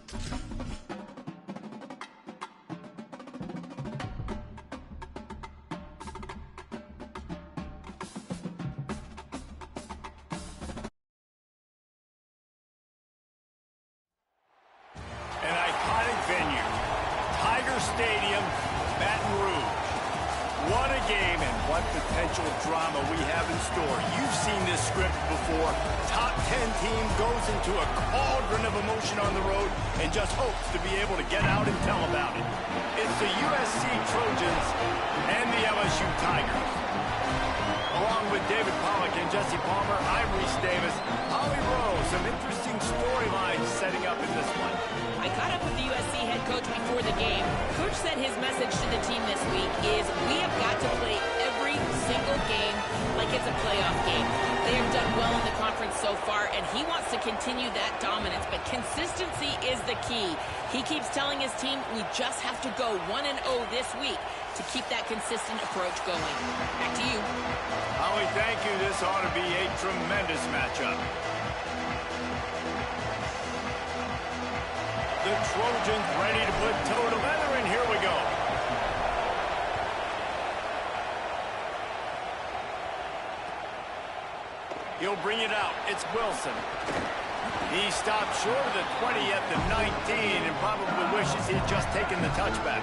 An iconic venue, Tiger Stadium, Baton Rouge. What a game and what potential drama we have in store. You've seen this script before. Top 10 team goes into a cauldron of emotion on the road and just hopes to be able to get out and tell about it. It's the USC Trojans and the LSU Tigers. Along with David Pollack and Jesse Palmer, I'm Reese Davis. Holly Rowe, some interesting storylines setting up in this one. I caught up with the USC head coach before the game. Coach said his message to the team this week is we have got to play every single game like it's a playoff game. They have done well in the conference so far, and he wants to continue that dominance, but consistency is the key. He keeps telling his team we just have to go 1-0 this week to keep that consistent approach going. Back to you. Holly, thank you. This ought to be a tremendous matchup. The Trojans ready to put toe to leather, and here we go. He'll bring it out. It's Wilson. He stopped short of the 20 at the 19 and probably wishes he'd just taken the touchback.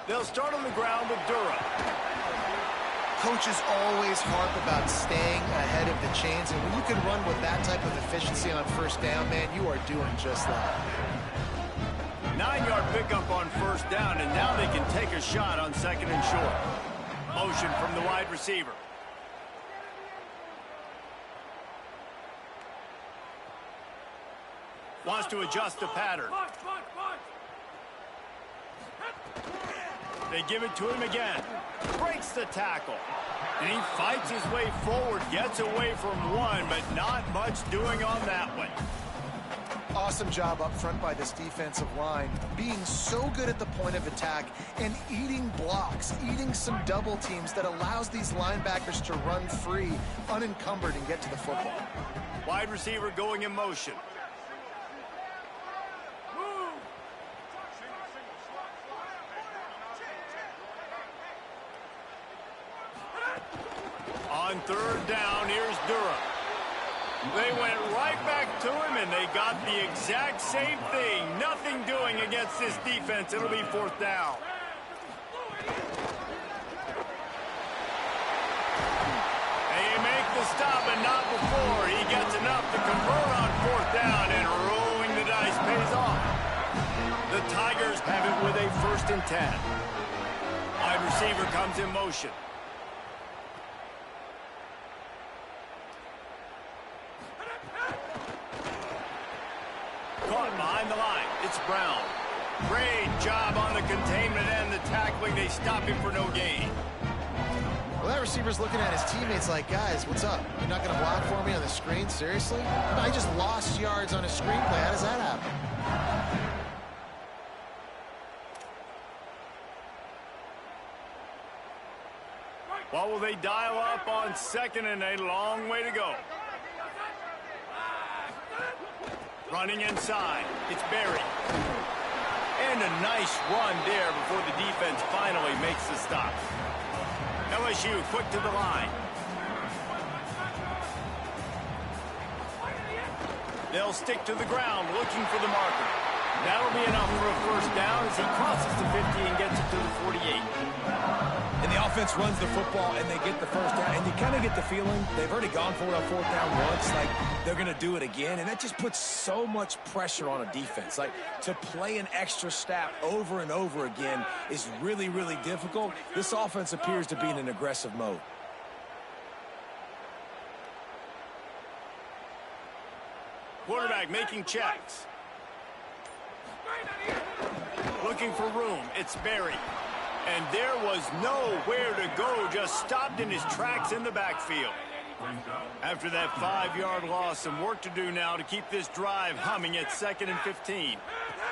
They'll start on the ground with Durham. Coaches always harp about staying ahead of the chains, and when you can run with that type of efficiency on first down, man, you are doing just that. 9-yard pickup on first down, and now they can take a shot on second and short. Motion from the wide receiver. Wants to adjust the pattern. They give it to him again. Breaks the tackle. And he fights his way forward, gets away from one, but not much doing on that one. Awesome job up front by this defensive line, being so good at the point of attack and eating blocks, eating some double teams that allows these linebackers to run free, unencumbered, and get to the football. Wide receiver going in motion. On third down, here's Durham. They went right back to him, and they got the exact same thing. Nothing doing against this defense. It'll be fourth down. They make the stop, but not before. He gets enough to convert on fourth down, and rolling the dice pays off. The Tigers have it with a 1st and 10. Wide receiver comes in motion. Caught behind the line. It's Brown. Great job on the containment and the tackling. They stop him for no gain. Well, that receiver's looking at his teammates like, guys, what's up? You're not going to block for me on the screen? Seriously? I just lost yards on a screenplay. How does that happen? What will they dial up on second and a long way to go? Running inside. It's Berry. And a nice run there before the defense finally makes the stop. LSU quick to the line. They'll stick to the ground looking for the marker. That'll be enough for a first down as he crosses the 50 and gets it to the 48. And the offense runs the football, and they get the first down. And you kind of get the feeling they've already gone for it on fourth down once. Like, they're going to do it again. And that just puts so much pressure on a defense. Like, to play an extra snap over and over again is really, really difficult. This offense appears to be in an aggressive mode. Quarterback making checks. Looking for room. It's Berry. And there was nowhere to go, just stopped in his tracks in the backfield. After that 5-yard loss, some work to do now to keep this drive humming at 2nd and 15.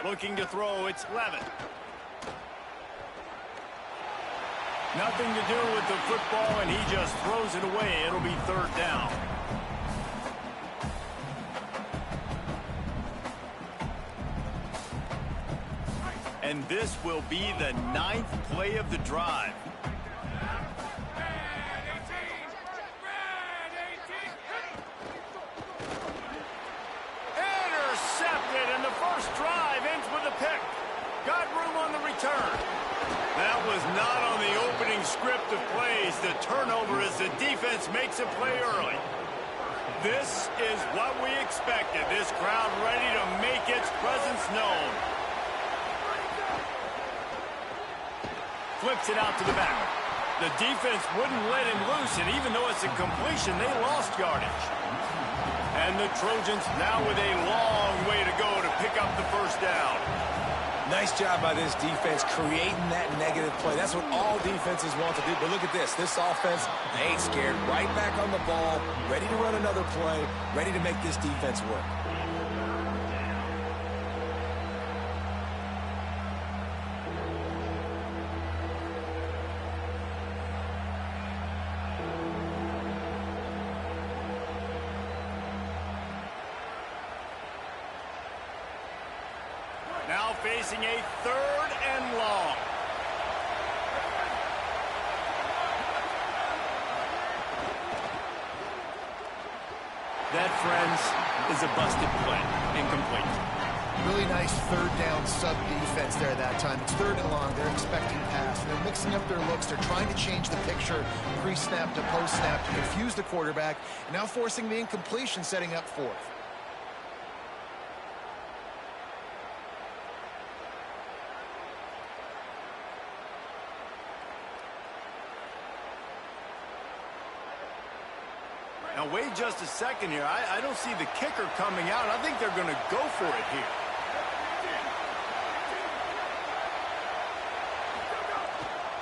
Looking to throw, it's Levitt. Nothing to do with the football, and he just throws it away. It'll be 3rd down. And this will be the 9th play of the drive. Intercepted, and the first drive ends with a pick. Got room on the return. That was not on the opening script of plays. The turnover as the defense makes a play early. This is what we expected. This crowd ready to make its presence known. Flips it out to the back. The defense wouldn't let him loose, and even though it's a completion, they lost yardage. And the Trojans now with a long way to go to pick up the first down. Nice job by this defense creating that negative play. That's what all defenses want to do. But look at this. This offense, they ain't scared. Right back on the ball, ready to run another play, ready to make this defense work. Now facing a 3rd and long. That, friends, is a busted play. Incomplete. Really nice 3rd down sub-defense there that time. It's 3rd and long. They're expecting pass. They're mixing up their looks. They're trying to change the picture pre-snap to post-snap to confuse the quarterback. And now forcing the incompletion, setting up 4th. Now, wait just a second here. I don't see the kicker coming out. I think they're going to go for it here.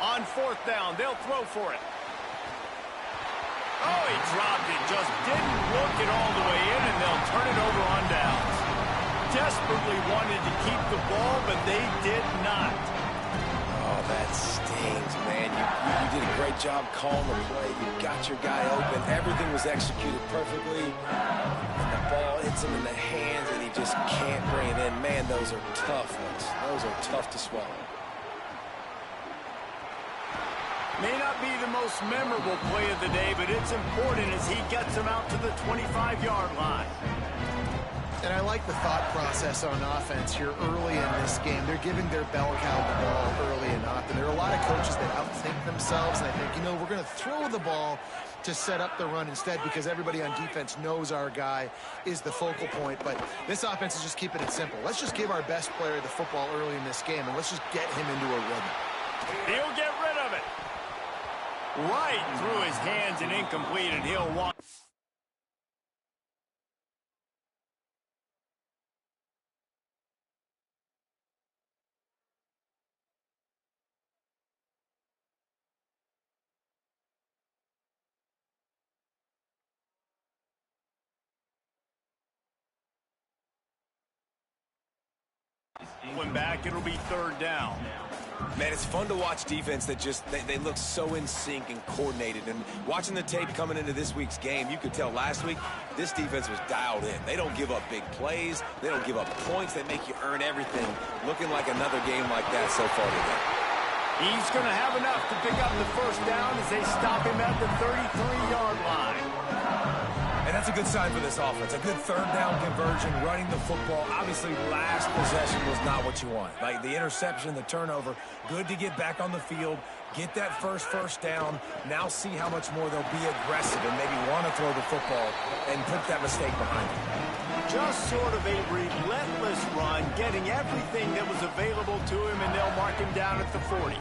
On 4th down, they'll throw for it. Oh, he dropped it. Just didn't work it all the way in, and they'll turn it over on downs. Desperately wanted to keep the ball, but they did not. Oh, that stings, man. You did a great job calling the play. You got your guy open. Everything was executed perfectly. And the ball hits him in the hands, and he just can't bring it in. Man, those are tough ones. Those are tough to swallow. May not be the most memorable play of the day, but it's important as he gets him out to the 25-yard line. And I like the thought process on offense here early in this game. They're giving their bell cow the ball early and often. There are a lot of coaches that outthink themselves, and I think, you know, we're going to throw the ball to set up the run instead because everybody on defense knows our guy is the focal point. But this offense is just keeping it simple. Let's just give our best player the football early in this game, and let's just get him into a rhythm. He'll get rid of it. Right through his hands and incomplete, and he'll walk. When back, it'll be 3rd down. Man, it's fun to watch defense that just, they look so in sync and coordinated. And watching the tape coming into this week's game, you could tell last week this defense was dialed in. They don't give up big plays. They don't give up points. They make you earn everything. Looking like another game like that so far today. He's going to have enough to pick up the first down as they stop him at the 33-yard line. And that's a good sign for this offense. A good 3rd down conversion, running the football. Obviously, last possession was not what you want. Like the interception, the turnover, good to get back on the field, get that first down. Now see how much more they'll be aggressive and maybe want to throw the football and put that mistake behind them. Just sort of a relentless run, getting everything that was available to him, and they'll mark him down at the 40.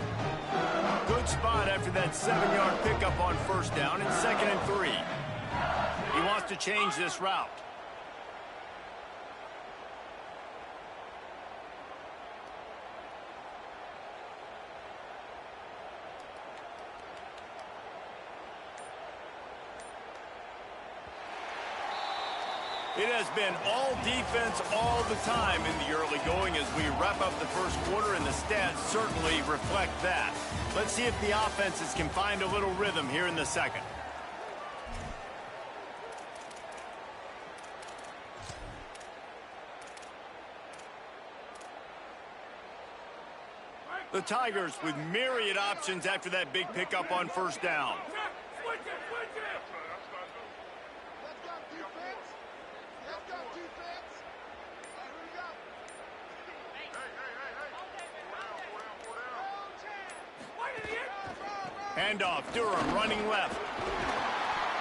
Good spot after that 7-yard pickup on 1st down and 2nd and 3. He wants to change this route. It has been all defense all the time in the early going as we wrap up the first quarter, and the stats certainly reflect that. Let's see if the offenses can find a little rhythm here in the second. The Tigers with myriad options after that big pickup on first down. Handoff, Durham running left.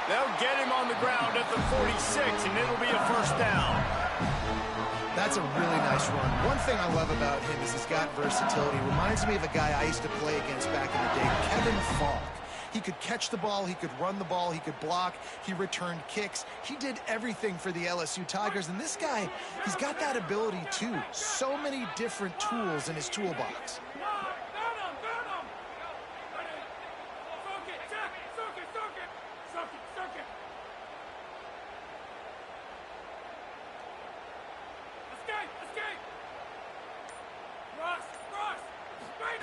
They'll get him on the ground at the 46, and it'll be a first down. That's a really nice run. One thing I love about him is he's got versatility. Reminds me of a guy I used to play against back in the day, Kevin Falk. He could catch the ball, he could run the ball, he could block, he returned kicks. He did everything for the LSU Tigers, and this guy, he's got that ability too. So many different tools in his toolbox.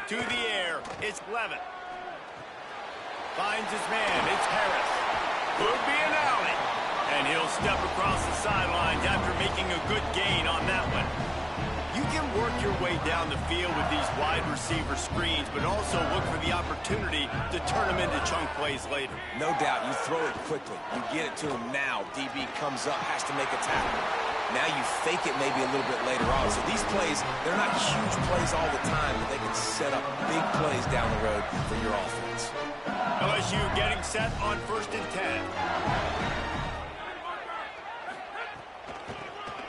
To the air, it's Levitt. Finds his man, it's Harris. Could be an alley. And he'll step across the sidelines after making a good gain on that one. You can work your way down the field with these wide receiver screens, but also look for the opportunity to turn them into chunk plays later. No doubt, you throw it quickly. You get it to him now. DB comes up, has to make a tackle. Now you fake it maybe a little bit later on. So these plays, they're not huge plays all the time, but they can set up big plays down the road for your offense. LSU getting set on 1st and 10.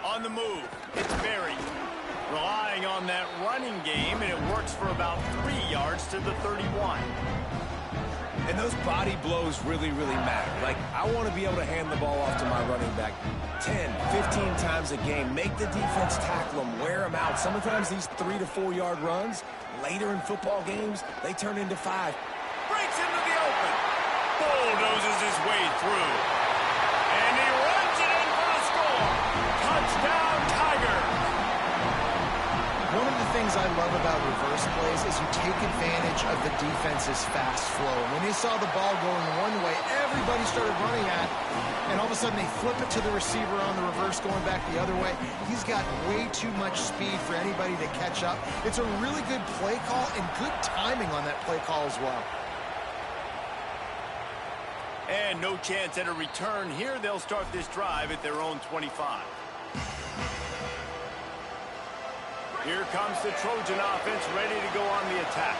On the move, it's Berry. Relying on that running game, and it works for about 3 yards to the 31. And those body blows really, really matter. Like, I want to be able to hand the ball off to my running back 10, 15 times a game. Make the defense tackle them, wear them out. Sometimes these 3 to 4 yard runs, later in football games, they turn into 5. Breaks into the open. Bulldozes his way through. And he runs it in for the score. Touchdown, Tigers. One of the things I love about reverse plays is you take advantage of the defense's fast flow. And when they saw the ball going one way, everybody started running at it. And all of a sudden they flip it to the receiver on the reverse going back the other way. He's got way too much speed for anybody to catch up. It's a really good play call and good timing on that play call as well. And no chance at a return here. They'll start this drive at their own 25. Here comes the Trojan offense ready to go on the attack.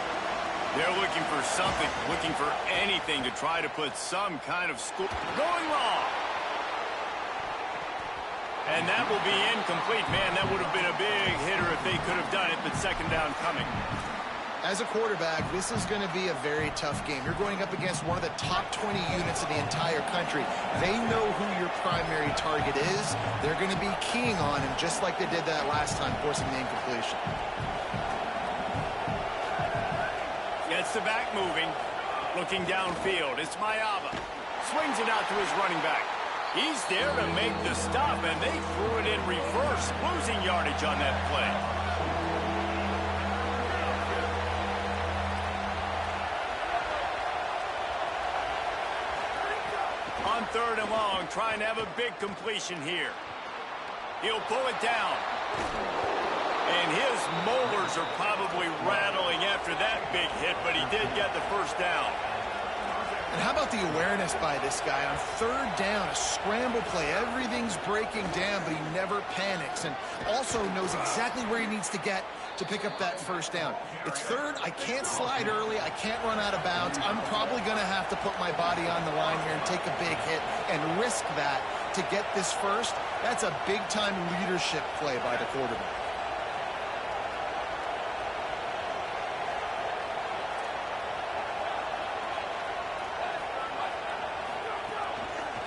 They're looking for something, looking for anything to try to put some kind of score. Going long. And that will be incomplete. Man, that would have been a big hitter if they could have done it, but second down coming. As a quarterback, this is going to be a very tough game. You're going up against one of the top 20 units in the entire country. They know who your primary target is. They're going to be keying on him just like they did that last time, forcing the incompletion. Gets the back moving. Looking downfield. It's Mayava. Swings it out to his running back. He's there to make the stop, and they threw it in reverse, losing yardage on that play. On 3rd and long, trying to have a big completion here. He'll pull it down. And his molars are probably rattling after that big hit, but he did get the first down. And how about the awareness by this guy on 3rd down, a scramble play. Everything's breaking down, but he never panics and also knows exactly where he needs to get to pick up that first down. It's 3rd. I can't slide early. I can't run out of bounds. I'm probably going to have to put my body on the line here and take a big hit and risk that to get this first. That's a big-time leadership play by the quarterback.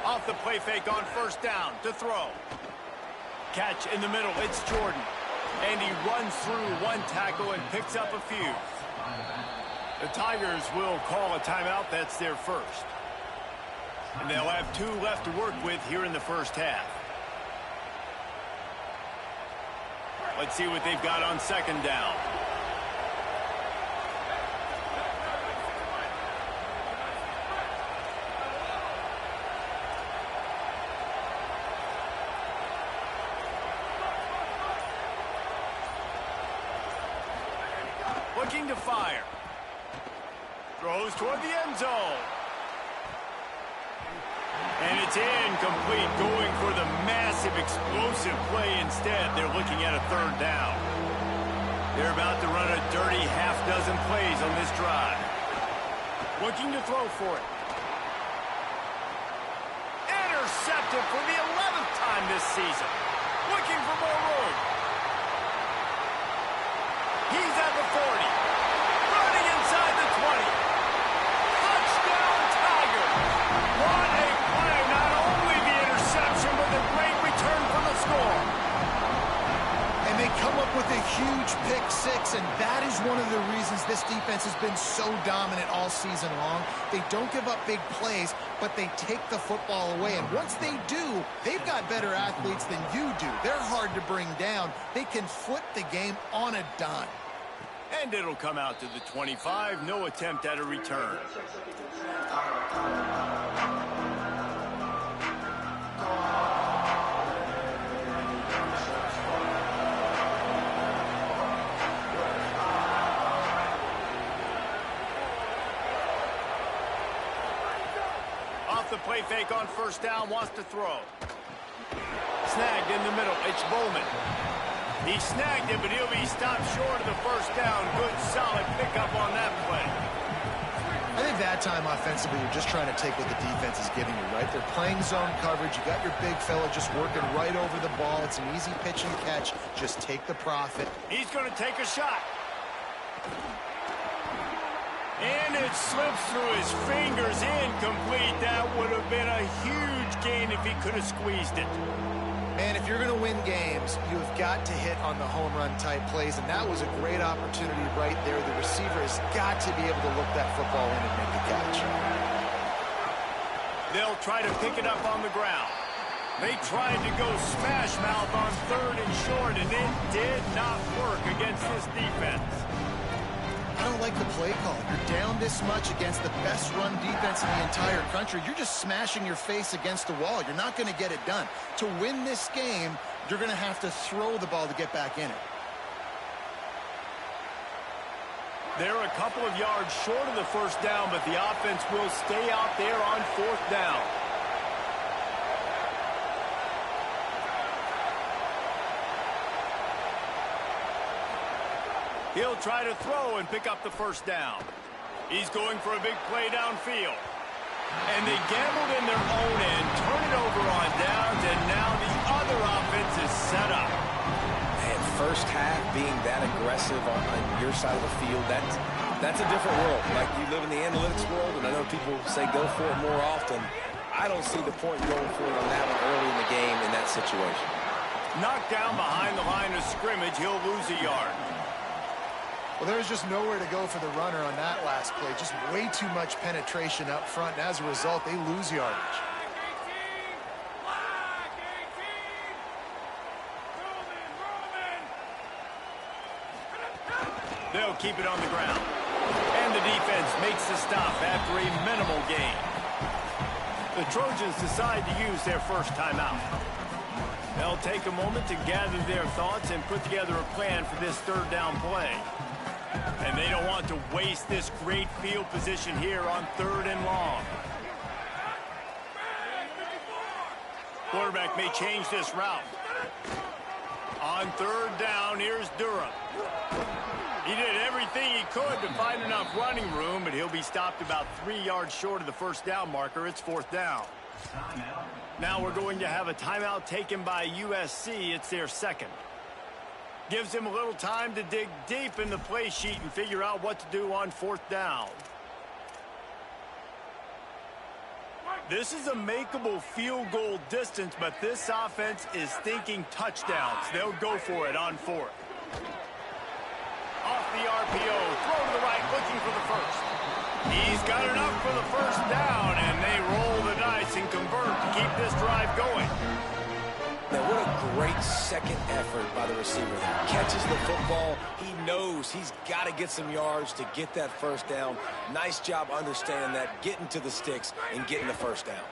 Off the play fake on 1st down to throw. Catch in the middle. It's Jordan. And he runs through one tackle and picks up a few. The Tigers will call a timeout. That's their first. And they'll have 2 left to work with here in the first half. Let's see what they've got on second down. Looking to fire. Throws toward the end zone. And it's incomplete, going for the massive, explosive play instead. They're looking at a third down. They're about to run a dirty half-dozen plays on this drive. Looking to throw for it. Intercepted for the 11th time this season. Looking for more room. He's at the 40. Running inside the 20. Touchdown, Tiger. What a play. Not only the interception, but the great return for the score. And they come up with a huge pick six, and that is one of the reasons this defense has been so dominant all season long. They don't give up big plays, but they take the football away. And once they do, they've got better athletes than you do. They're hard to bring down. They can flip the game on a dime. And it'll come out to the 25. No attempt at a return. Off the play fake on first down, wants to throw. Snagged in the middle, it's Bowman. He snagged it, but he'll be stopped short of the first down. Good, solid pickup on that play. I think that time offensively, you're just trying to take what the defense is giving you, right? They're playing zone coverage. You got your big fella just working right over the ball. It's an easy pitch and catch. Just take the profit. He's going to take a shot. And it slips through his fingers, incomplete. That would have been a huge gain if he could have squeezed it. Man, if you're going to win games, you have got to hit on the home run type plays, and that was a great opportunity right there. The receiver has got to be able to look that football in and make the catch. They'll try to pick it up on the ground. They tried to go smash mouth on third and short, and it did not work against this defense. I don't like the play call. You're down this much against the best run defense in the entire country. You're just smashing your face against the wall. You're not going to get it done. To win this game, you're going to have to throw the ball to get back in it. They're a couple of yards short of the first down, but the offense will stay out there on fourth down. He'll try to throw and pick up the first down. He's going for a big play downfield. And they gambled in their own end, turn it over on downs, and now the other offense is set up. And first half being that aggressive on your side of the field, that's a different world. Like, you live in the analytics world, and I know people say go for it more often. I don't see the point going for it on that one early in the game in that situation. Knocked down behind the line of scrimmage, he'll lose a yard. Well, there's just nowhere to go for the runner on that last play. Just way too much penetration up front, and as a result, they lose yardage. They'll keep it on the ground. And the defense makes the stop after a minimal gain. The Trojans decide to use their first timeout. They'll take a moment to gather their thoughts and put together a plan for this third down play. And they don't want to waste this great field position here on third and long. Quarterback may change this route. On third down, here's Durham. He did everything he could to find enough running room, but he'll be stopped about 3 yards short of the first down marker. It's fourth down. Now we're going to have a timeout taken by USC. It's their second. Gives him a little time to dig deep in the play sheet and figure out what to do on fourth down. This is a makeable field goal distance, but this offense is thinking touchdowns. They'll go for it on fourth. Off the RPO, throw to the right, looking for the first. He's got enough for the first down, and they roll the dice and convert to keep this drive going. Now, what a great second effort by the receiver there. Catches the football. He knows he's got to get some yards to get that first down. Nice job understanding that, getting to the sticks and getting the first down.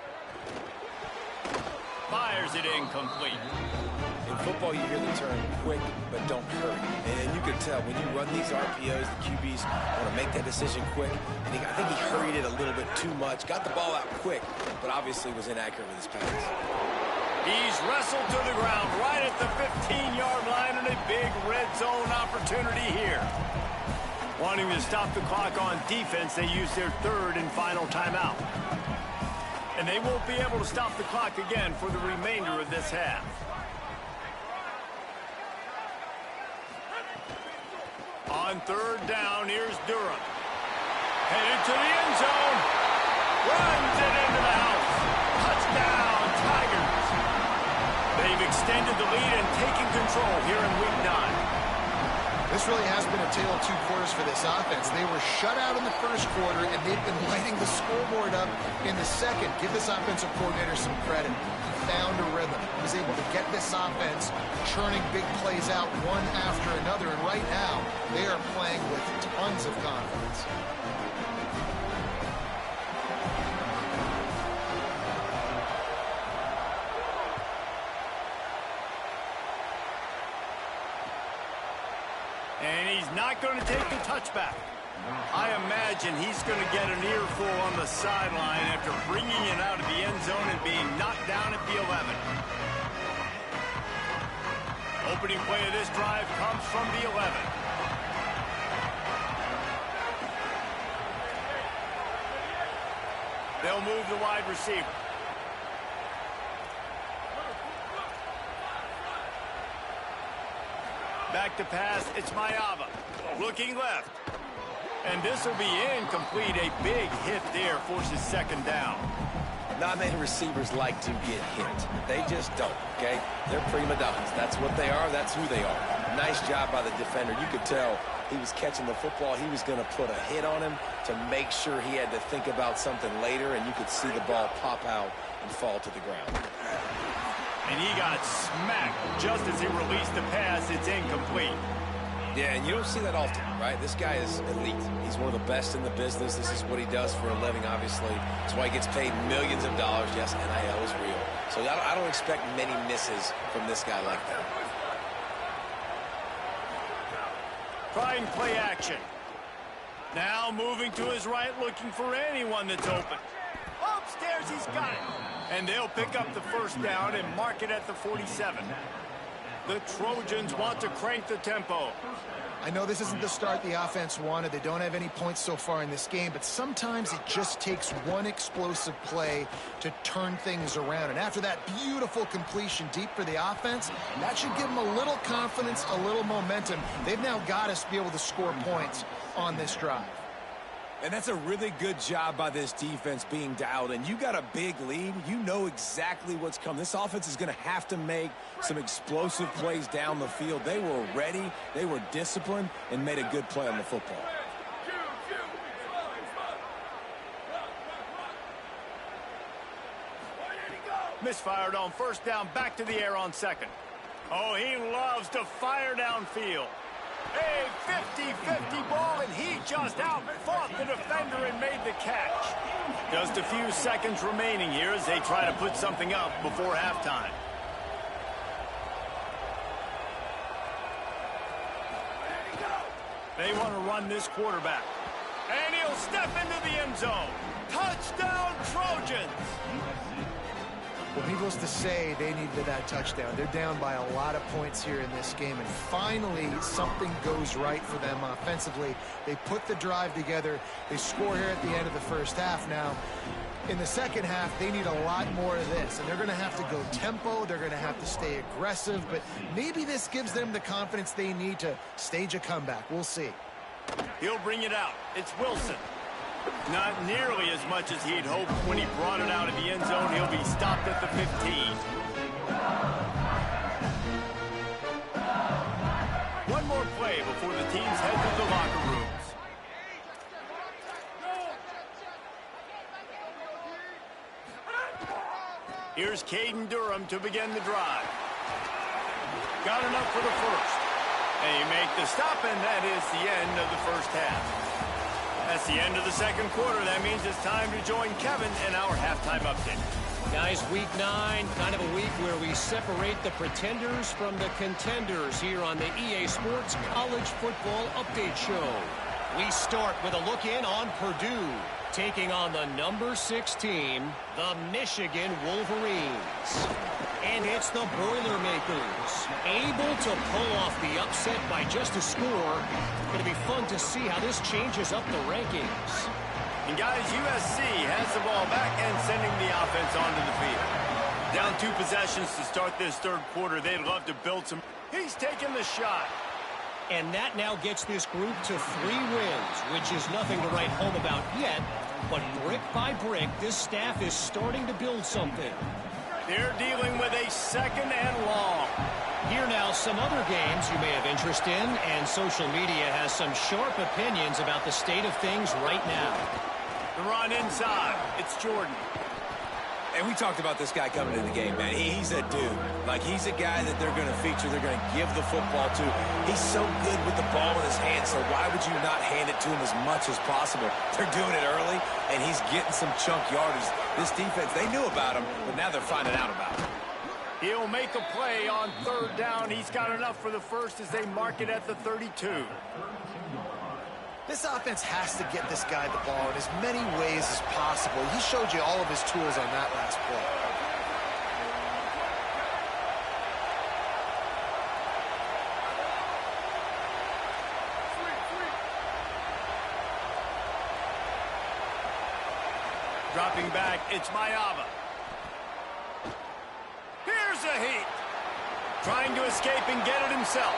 Fires it incomplete. In football, you hear the term quick, but don't hurry. And you can tell when you run these RPOs, the QBs want to make that decision quick. And I think he hurried it a little bit too much. Got the ball out quick, but obviously was inaccurate with his pass. He's wrestled to the ground right at the 15-yard line, and a big red zone opportunity here. Wanting to stop the clock on defense, they use their third and final timeout. And they won't be able to stop the clock again for the remainder of this half. On third down, here's Durham. Headed to the end zone. Runs it into the house. Touchdown, Tigers. They've extended the lead and taken control here in Week 9. This really has been a tale of two quarters for this offense. They were shut out in the first quarter, and they've been lighting the scoreboard up in the second. Give this offensive coordinator some credit. He found a rhythm. He was able to get this offense churning big plays out one after another, and right now they are playing with tons of confidence. And he's not going to take the touchback. I imagine he's going to get an earful on the sideline after bringing it out of the end zone and being knocked down at the 11. Opening play of this drive comes from the 11. They'll move the wide receiver. Back to pass, it's Mayava. Looking left. And this will be incomplete. A big hit there forces second down. Not many receivers like to get hit. They just don't, okay? They're prima donnas. That's what they are. That's who they are. Nice job by the defender. You could tell he was catching the football. He was going to put a hit on him to make sure he had to think about something later, and you could see the ball pop out and fall to the ground. And he got smacked just as he released the pass. It's incomplete. Yeah, and you don't see that often, right? This guy is elite. He's one of the best in the business. This is what he does for a living, obviously. That's why he gets paid millions of dollars. Yes, NIL is real. So I don't expect many misses from this guy like that. Trying play action. Now moving to his right, looking for anyone that's open. Upstairs, he's got it. And they'll pick up the first down and mark it at the 47. The Trojans want to crank the tempo. I know this isn't the start the offense wanted. They don't have any points so far in this game, but sometimes it just takes one explosive play to turn things around. And after that beautiful completion deep for the offense, that should give them a little confidence, a little momentum. They've now got us to be able to score points on this drive. And that's a really good job by this defense being dialed in. You got a big lead. You know exactly what's coming. This offense is going to have to make some explosive plays down the field. They were ready. They were disciplined and made a good play on the football. Misfired on first down, back to the air on second. Oh, he loves to fire downfield. A 50-50 ball, and he just out-fought the defender and made the catch. Just a few seconds remaining here as they try to put something up before halftime. They want to run this quarterback. And he'll step into the end zone. Touchdown, Trojans! Well, needless to say, they needed that touchdown. They're down by a lot of points here in this game, and finally something goes right for them offensively. They put the drive together. They score here at the end of the first half. Now, in the second half, they need a lot more of this, and they're going to have to go tempo. They're going to have to stay aggressive, but maybe this gives them the confidence they need to stage a comeback. We'll see. He'll bring it out. It's Wilson. Not nearly as much as he'd hoped when he brought it out of the end zone. He'll be stopped at the 15. One more play before the teams head to the locker rooms. Here's Caden Durham to begin the drive. Got enough for the first. They make the stop, and that is the end of the first half. That's the end of the second quarter. That means it's time to join Kevin in our halftime update. Guys, week 9, kind of a week where we separate the pretenders from the contenders here on the EA Sports College Football Update Show. We start with a look in on Purdue, taking on the number 6 team, the Michigan Wolverines. And it's the Boilermakers, able to pull off the upset by just a score. Going to be fun to see how this changes up the rankings. And guys, USC has the ball back and sending the offense onto the field. Down 2 possessions to start this third quarter. They'd love to build some. He's taking the shot. And that now gets this group to 3 wins, which is nothing to write home about yet. But brick by brick, this staff is starting to build something. They're dealing with a second and long. Here now, some other games you may have interest in, and social media has some sharp opinions about the state of things right now. The run inside. It's Jordan. And we talked about this guy coming into the game, man. He's a dude. Like, he's a guy that they're going to feature, they're going to give the football to. He's so good with the ball in his hands, so why would you not hand it to him as much as possible? They're doing it early, and he's getting some chunk yardage. This defense, they knew about him, but now they're finding out about him. He'll make a play on third down. He's got enough for the first as they mark it at the 32. This offense has to get this guy the ball in as many ways as possible. He showed you all of his tools on that last play. Dropping back, it's Mayava. Here's a heat. Trying to escape and get it himself.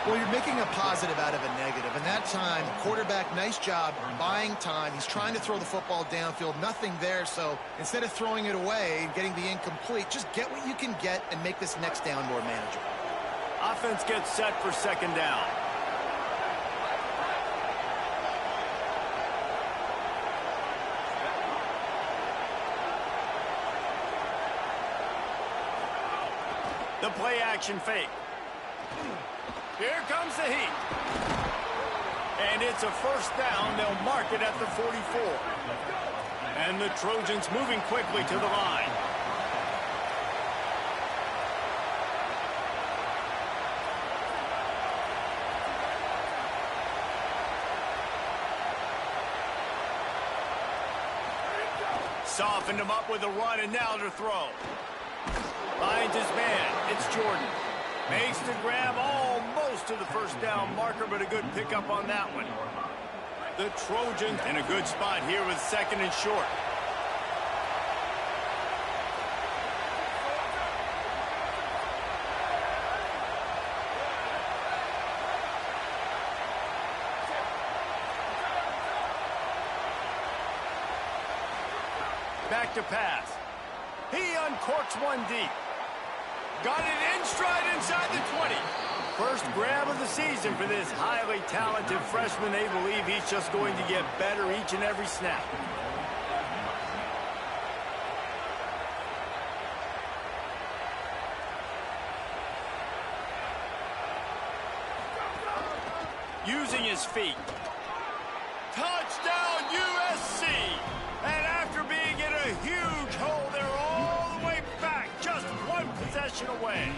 Well, you're making a positive out of a negative. And that time, quarterback, nice job buying time. He's trying to throw the football downfield. Nothing there. So instead of throwing it away and getting the incomplete, just get what you can get and make this next down more manageable. Offense gets set for second down. The play action fake. Here comes the heat. And it's a first down. They'll mark it at the 44. And the Trojans moving quickly to the line. Softened him up with a run, and now to throw. Finds his man. It's Jordan. Makes the grab almost to the first down marker, but a good pickup on that one. The Trojans in a good spot here with second and short. Back to pass. He uncorks one deep. Got it in stride inside the 20. First grab of the season for this highly talented freshman. They believe he's just going to get better each and every snap. Using his feet. Touchdown USC! And after being in a huge hole, they're all the way back, just one possession away.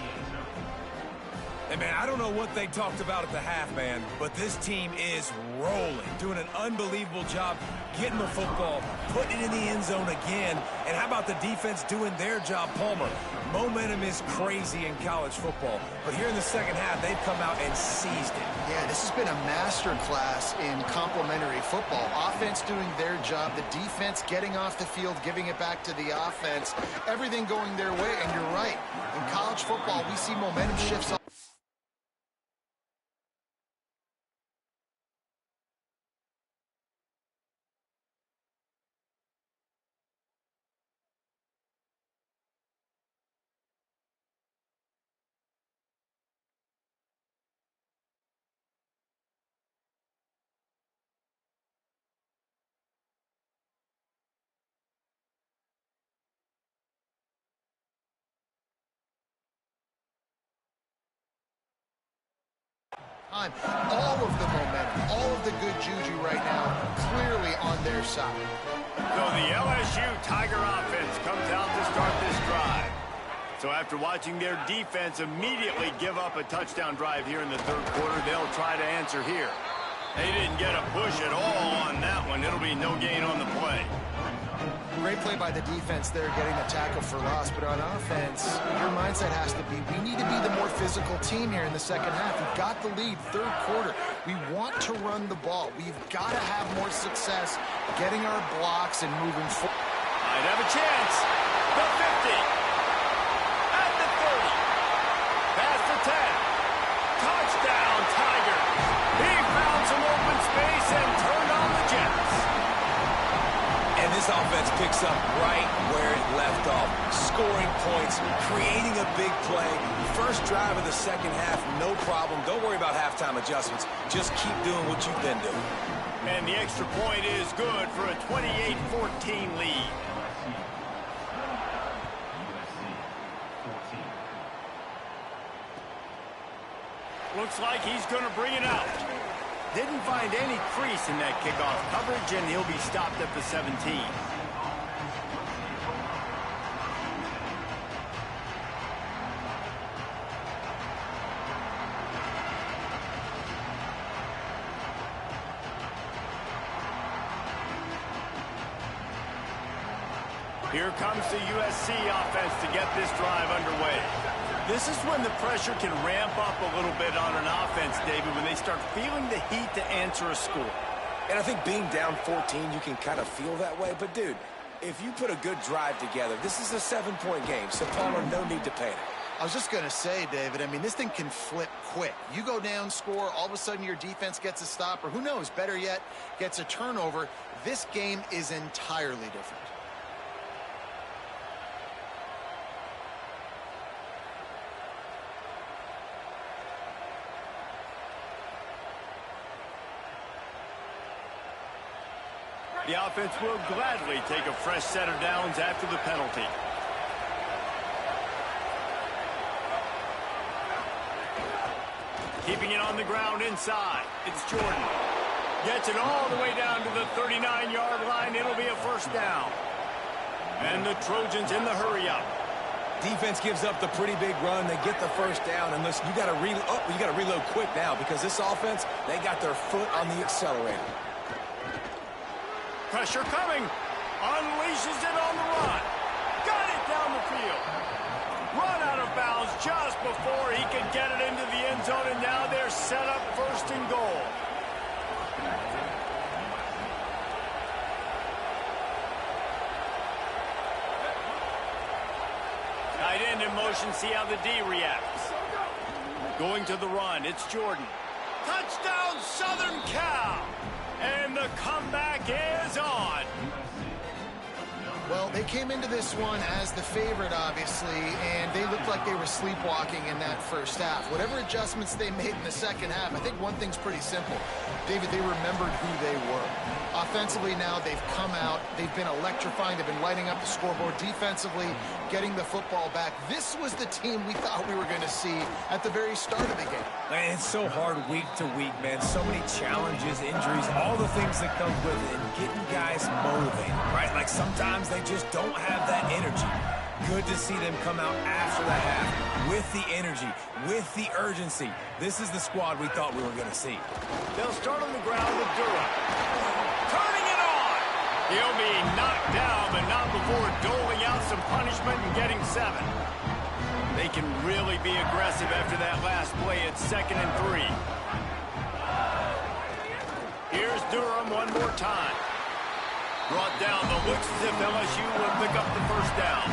Hey, man, I don't know what they talked about at the half, man, but this team is rolling, doing an unbelievable job getting the football, putting it in the end zone again. And how about the defense doing their job, Palmer? Momentum is crazy in college football, but here in the second half, they've come out and seized it. Yeah, this has been a master class in complementary football. Offense doing their job, the defense getting off the field, giving it back to the offense, everything going their way. And you're right, in college football, we see momentum shifts time. All of the momentum, all of the good juju right now, clearly on their side. So the LSU Tiger offense comes out to start this drive. So after watching their defense immediately give up a touchdown drive here in the third quarter, they'll try to answer here. They didn't get a push at all on that one. It'll be no gain on the play. Great play by the defense there, getting the tackle for loss. But on offense, your mindset has to be, we need to be the more physical team here in the second half. We've got the lead, third quarter. We want to run the ball. We've got to have more success getting our blocks and moving forward. Might have a chance. The 50. At the 30. Past the 10. Touchdown, Tigers. He found some open space and turned on the Jets. And this offense picks up right where it left off. Scoring points, creating a big play. First drive of the second half, no problem. Don't worry about halftime adjustments. Just keep doing what you've been doing. And the extra point is good for a 28-14 lead. Looks like he's going to bring it out. Didn't find any crease in that kickoff coverage, and he'll be stopped at the 17. Here comes the USC offense to get this drive underway. This is when the pressure can ramp up a little bit on an offense, David, when they start feeling the heat to answer a score. And I think being down 14, you can kind of feel that way. But, dude, if you put a good drive together, this is a 7-point game, so Palmer, no need to panic. I was just going to say, David, I mean, this thing can flip quick. You go down, score, all of a sudden your defense gets a stop, or who knows, better yet, gets a turnover. This game is entirely different. The offense will gladly take a fresh set of downs after the penalty. Keeping it on the ground inside. It's Jordan. Gets it all the way down to the 39-yard line. It'll be a first down. And the Trojans in the hurry-up. Defense gives up the pretty big run. They get the first down. And listen, you got to reload quick now because this offense, they got their foot on the accelerator. Pressure coming. Unleashes it on the run. Got it down the field. Run out of bounds just before he could get it into the end zone, and now they're set up first and goal. Tight end in motion. See how the D reacts. Going to the run. It's Jordan. Touchdown, Southern Cal. And the comeback is on. Well, they came into this one as the favorite, obviously, and they looked like they were sleepwalking in that first half. Whatever adjustments they made in the second half, I think one thing's pretty simple. David, they remembered who they were. Offensively now, they've come out. They've been electrifying. They've been lighting up the scoreboard. Defensively, getting the football back. This was the team we thought we were going to see at the very start of the game. Man, it's so hard week to week, man. So many challenges, injuries, all the things that come with it, and getting guys motivated, right? Like sometimes they just don't have that energy. Good to see them come out after the half with the energy, with the urgency. This is the squad we thought we were going to see. They'll start on the ground with Durham. Turning it on. He'll be knocked down, but not before doling out some punishment and getting 7. They can really be aggressive after that last play. It's 2nd and 3. Here's Durham one more time. Brought down. The looks as if LSU will pick up the first down.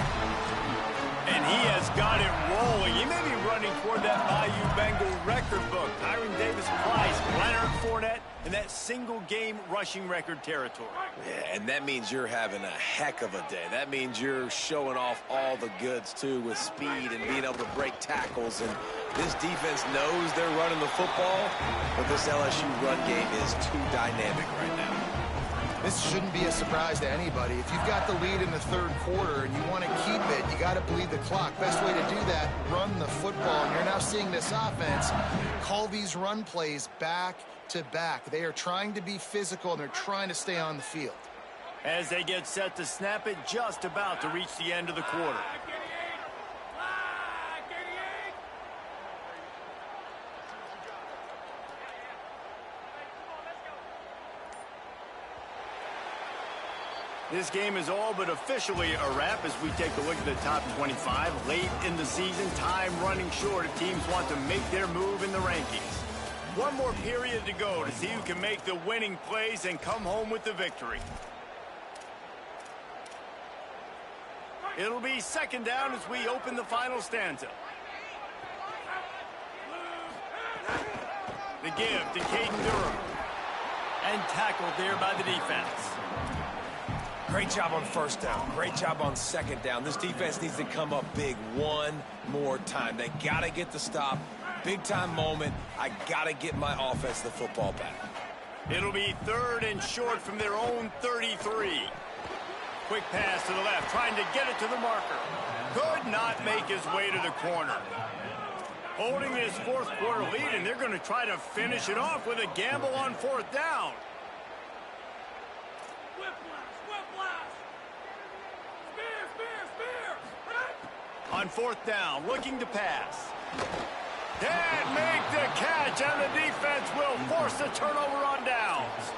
And he has got it rolling. He may be running toward that Bayou Bengal record book. Tyron Davis-Price, Leonard Fournette, in that single-game rushing record territory. Yeah, and that means you're having a heck of a day. That means you're showing off all the goods, too, with speed and being able to break tackles. And this defense knows they're running the football, but this LSU run game is too dynamic right now. This shouldn't be a surprise to anybody. If you've got the lead in the third quarter and you want to keep it, you got to bleed the clock. Best way to do that, run the football. And you're now seeing this offense call these run plays back to back. They are trying to be physical, and they're trying to stay on the field. As they get set to snap it, just about to reach the end of the quarter. This game is all but officially a wrap as we take a look at the top 25. Late in the season, time running short if teams want to make their move in the rankings. One more period to go to see who can make the winning plays and come home with the victory. It'll be second down as we open the final stanza. The give to Caden Durham. And tackled there by the defense. Great job on first down. Great job on second down. This defense needs to come up big one more time. They got to get the stop. Big-time moment. I got to get my offense the football back. It'll be third and short from their own 33. Quick pass to the left, trying to get it to the marker. Could not make his way to the corner. Holding his fourth quarter lead, and they're going to try to finish it off with a gamble on fourth down. On fourth down, looking to pass. Can't make the catch, and the defense will force the turnover on downs.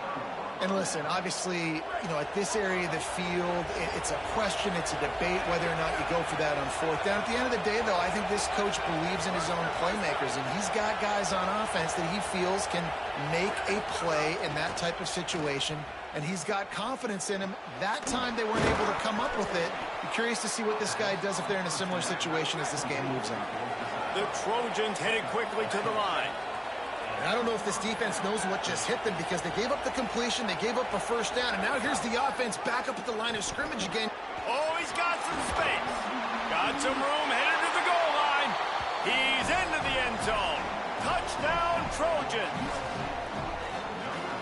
And listen, obviously, at this area of the field, it's a question, it's a debate whether or not you go for that on fourth down. At the end of the day, though, I think this coach believes in his own playmakers, and he's got guys on offense that he feels can make a play in that type of situation, and he's got confidence in him. That time they weren't able to come up with it. I'm curious to see what this guy does if they're in a similar situation as this game moves on. The Trojans headed quickly to the line. And I don't know if this defense knows what just hit them because they gave up the completion, they gave up a first down, and now here's the offense back up at the line of scrimmage again. Oh, he's got some space. Got some room, headed to the goal line. He's into the end zone. Touchdown, Trojans.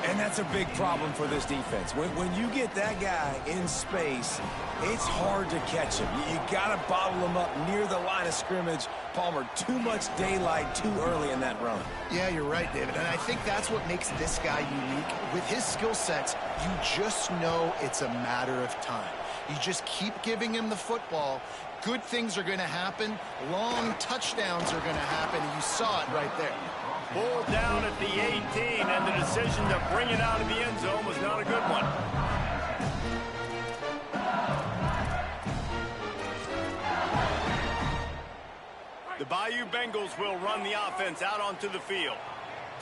And that's a big problem for this defense. When you get that guy in space, it's hard to catch him. You got to bottle him up near the line of scrimmage. Palmer, too much daylight too early in that run. Yeah, you're right, David. And I think that's what makes this guy unique. With his skill sets, you just know it's a matter of time. You just keep giving him the football. Good things are going to happen. Long touchdowns are going to happen. And you saw it right there. Pulled down at the 18, and the decision to bring it out of the end zone was not a good one. The Bayou Bengals will run the offense out onto the field.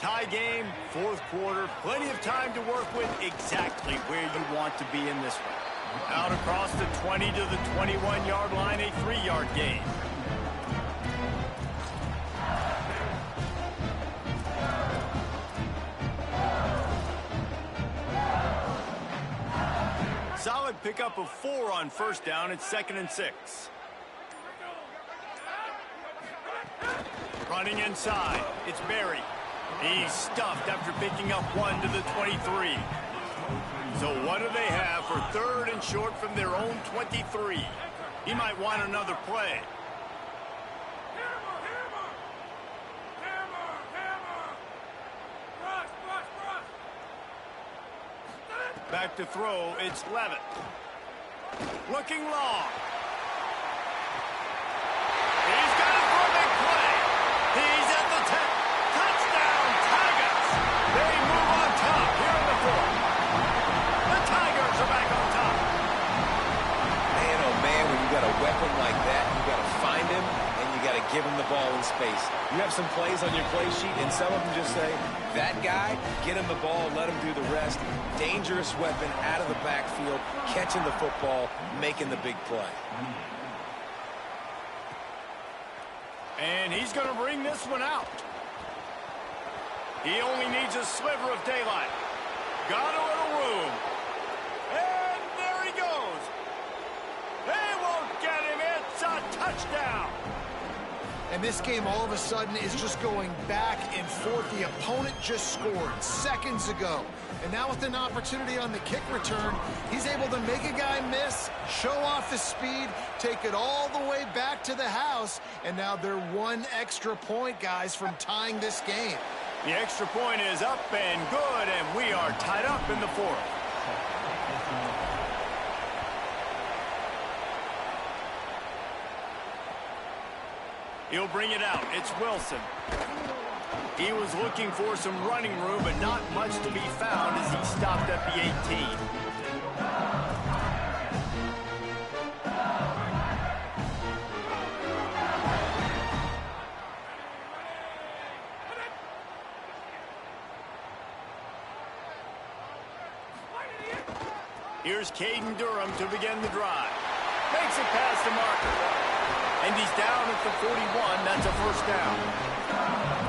Tie game, fourth quarter, plenty of time to work with, exactly where you want to be in this one. Out across the 20 to the 21-yard line, a 3-yard gain. Solid pickup of 4 on first down. It's 2nd and 6. Running inside. It's Berry. He's stuffed after picking up 1 to the 23. So what do they have for third and short from their own 23? He might want another play. Back to throw, it's Levitt. Looking long. He's got it for a big play. He's at the 10. Touchdown, Tigers. They move on top here in the fourth. The Tigers are back on top. Man, oh man, when you got a weapon like that, you got to find him and you got to give him the ball in space. You have some plays on your play sheet, and some of them just say, that guy, get him the ball, let him do the rest. Dangerous weapon out of the backfield, catching the football, making the big play. And he's going to bring this one out. He only needs a sliver of daylight. Got a little room. And there he goes. They won't get him. It's a touchdown. And this game all of a sudden is just going back and forth. The opponent just scored seconds ago. And now with an opportunity on the kick return, he's able to make a guy miss, show off the speed, take it all the way back to the house, and now they're one extra point, guys, from tying this game. The extra point is up and good, and we are tied up in the fourth. He'll bring it out. It's Wilson. He was looking for some running room, but not much to be found as he stopped at the 18. Here's Caden Durham to begin the drive. Makes it past the marker. And he's down at the 41. That's a first down.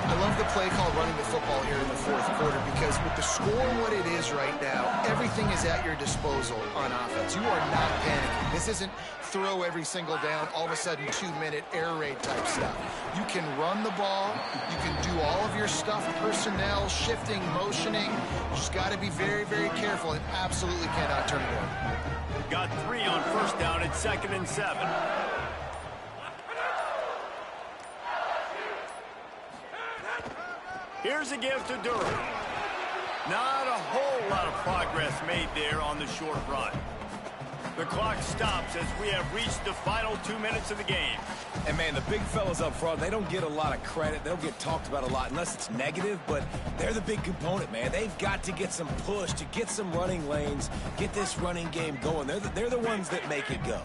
I love the play call running the football here in the fourth quarter because with the score what it is right now, everything is at your disposal on offense. You are not panicking. This isn't throw every single down, all of a sudden 2-minute air raid type stuff. You can run the ball. You can do all of your stuff, personnel, shifting, motioning. You just got to be very, very careful and absolutely cannot turn it over. Got 3 on first down. It's 2nd and 7. Here's a give to Durham. Not a whole lot of progress made there on the short run. The clock stops as we have reached the final 2 minutes of the game. And, man, the big fellas up front, they don't get a lot of credit. They don't get talked about a lot unless it's negative, but they're the big component, man. They've got to get some push, to get some running lanes, get this running game going. They're the ones that make it go.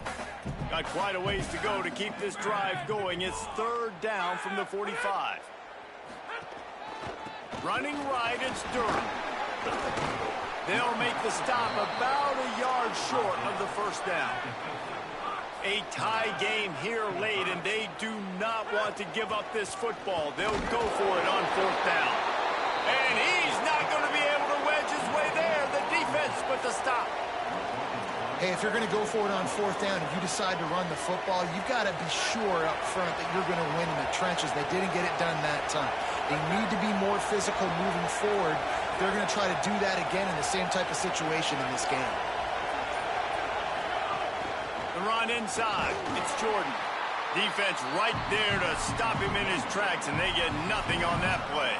Got quite a ways to go to keep this drive going. It's 3rd down from the 45. Running right, it's Durham. They'll make the stop about a yard short of the first down. A tie game here late, and they do not want to give up this football. They'll go for it on 4th down. And he's not going to be able to wedge his way there. The defense with the stop. Hey, if you're going to go for it on 4th down, if you decide to run the football, you've got to be sure up front that you're going to win in the trenches. They didn't get it done that time. They need to be more physical moving forward. They're going to try to do that again in the same type of situation in this game. The run inside. It's Jordan. Defense right there to stop him in his tracks, and they get nothing on that play.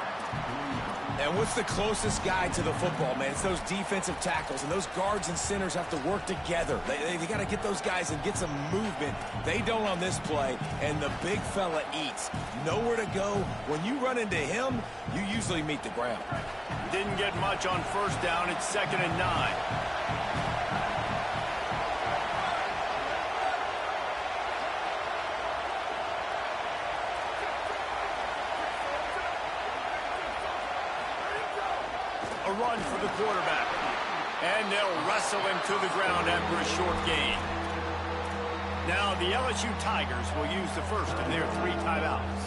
And what's the closest guy to the football, man? It's those defensive tackles, and those guards and centers have to work together. They got to get those guys and get some movement. They don't on this play, and the big fella eats. Nowhere to go. When you run into him, you usually meet the ground. Didn't get much on first down. It's 2nd and 9. A run for the quarterback. And they'll wrestle him to the ground after a short gain. Now the LSU Tigers will use the first of their 3 timeouts.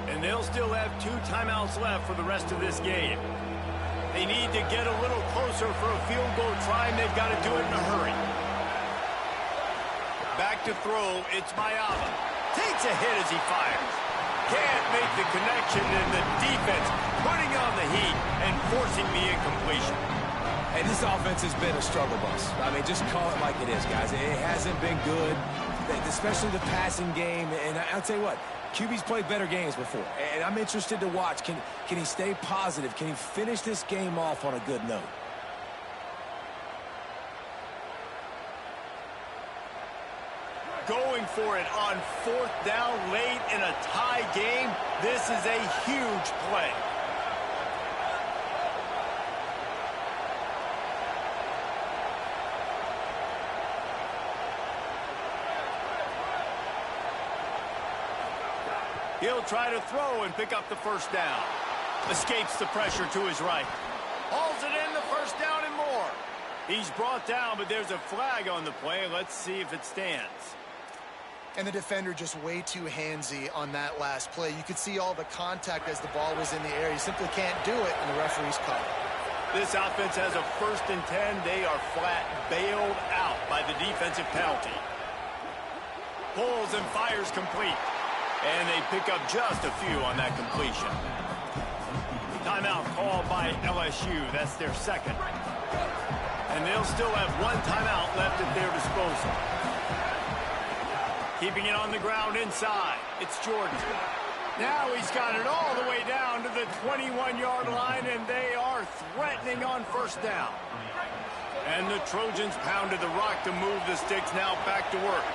And they'll still have 2 timeouts left for the rest of this game. They need to get a little closer for a field goal try, and they've got to do it in a hurry. Back to throw, it's Mayava. Takes a hit as he fires. Can't make the connection, and the defense putting on the heat and forcing the incompletion. Hey, this offense has been a struggle bus. I mean, just call it like it is, guys. It hasn't been good, especially the passing game. And I'll tell you what, QB's played better games before. And I'm interested to watch. Can he stay positive? Can he finish this game off on a good note? Going for it on 4th down late in a tie game. This is a huge play. He'll try to throw and pick up the first down. Escapes the pressure to his right. Hauls it in, the first down and more. He's brought down, but there's a flag on the play. Let's see if it stands. And the defender just way too handsy on that last play. You could see all the contact as the ball was in the air. You simply can't do it, and the referee's called it. This offense has a 1st and 10. They are flat bailed out by the defensive penalty. Pulls and fires complete. And they pick up just a few on that completion. Timeout called by LSU. That's their second. And they'll still have one timeout left at their disposal. Keeping it on the ground inside. It's Jordan. Now he's got it all the way down to the 21-yard line, and they are threatening on first down. And the Trojans pounded the rock to move the sticks, now back to work.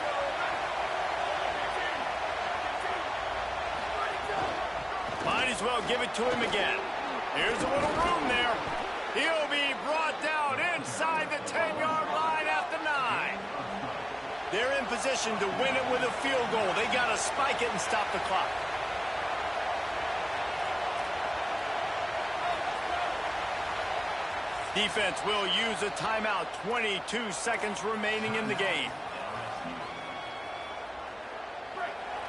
Might as well give it to him again. Here's a little room there. He'll be brought down inside the 10-yard line at the 9. They're in position to win it with a field goal. They got to spike it and stop the clock. Defense will use a timeout. 22 seconds remaining in the game.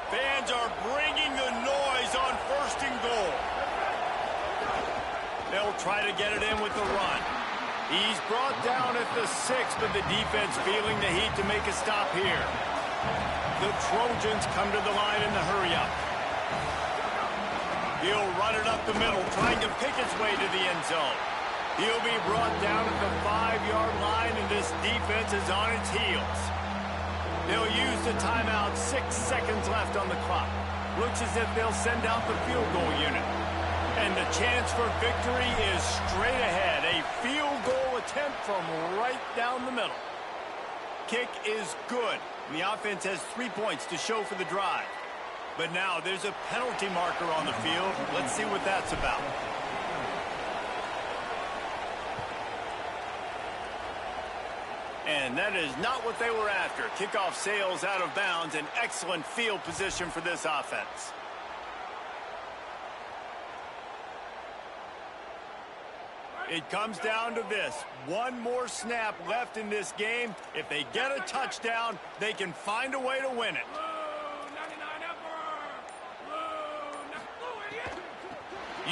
Fans are bringing the noise on first and goal. They'll try to get it in with the run. He's brought down at the 6, but the defense feeling the heat to make a stop here. The Trojans come to the line in the hurry-up. He'll run it up the middle, trying to pick his way to the end zone. He'll be brought down at the 5-yard line, and this defense is on its heels. They'll use the timeout. 6 seconds left on the clock. Looks as if they'll send out the field goal unit. And the chance for victory is straight ahead. A field goal attempt from right down the middle. Kick is good. The offense has 3 points to show for the drive. But now there's a penalty marker on the field. Let's see what that's about. And that is not what they were after. Kickoff sails out of bounds. An excellent field position for this offense. It comes down to this. One more snap left in this game. If they get a touchdown, they can find a way to win it.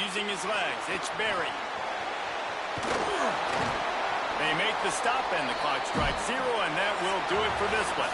Using his legs, it's Berry. They make the stop, and the clock strikes 0, and that will do it for this one.